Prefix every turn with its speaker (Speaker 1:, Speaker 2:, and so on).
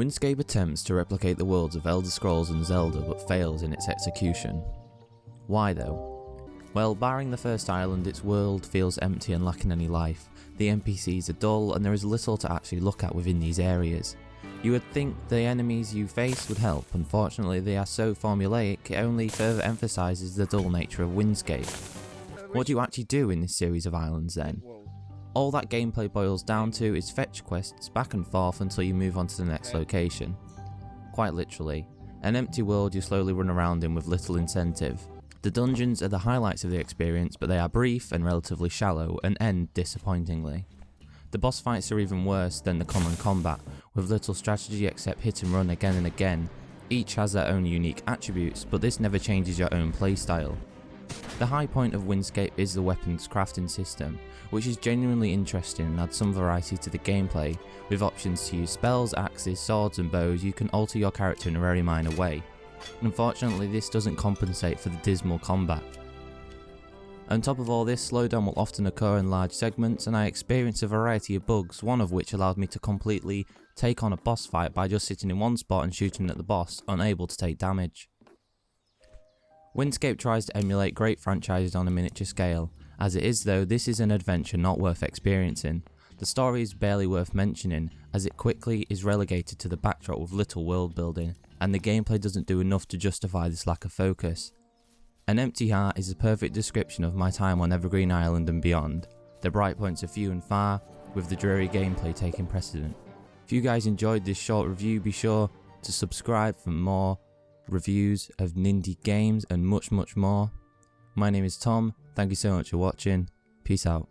Speaker 1: Windscape attempts to replicate the worlds of Elder Scrolls and Zelda but fails in its execution. Why though? Well, barring the first island, its world feels empty and lacking any life. The NPCs are dull and there is little to actually look at within these areas. You would think the enemies you face would help, unfortunately they are so formulaic it only further emphasises the dull nature of Windscape. What do you actually do in this series of islands then? All that gameplay boils down to is fetch quests back and forth until you move on to the next location. Quite literally, an empty world you slowly run around in with little incentive. The dungeons are the highlights of the experience, but they are brief and relatively shallow and end disappointingly. The boss fights are even worse than the common combat, with little strategy except hit and run again and again. Each has their own unique attributes, but this never changes your own playstyle. The high point of Windscape is the weapons crafting system, which is genuinely interesting and adds some variety to the gameplay. With options to use spells, axes, swords and bows, you can alter your character in a very minor way. Unfortunately, this doesn't compensate for the dismal combat. On top of all this, slowdown will often occur in large segments, and I experienced a variety of bugs, one of which allowed me to completely take on a boss fight by just sitting in one spot and shooting at the boss, unable to take damage. Windscape tries to emulate great franchises on a miniature scale. As it is though, this is an adventure not worth experiencing. The story is barely worth mentioning, as it quickly is relegated to the backdrop with little world building, and the gameplay doesn't do enough to justify this lack of focus. An empty heart is a perfect description of my time on Evergreen Island and beyond. The bright points are few and far, with the dreary gameplay taking precedent. If you guys enjoyed this short review, be sure to subscribe for more reviews of Nindie games and much more. My name is Tom, thank you so much for watching, peace out.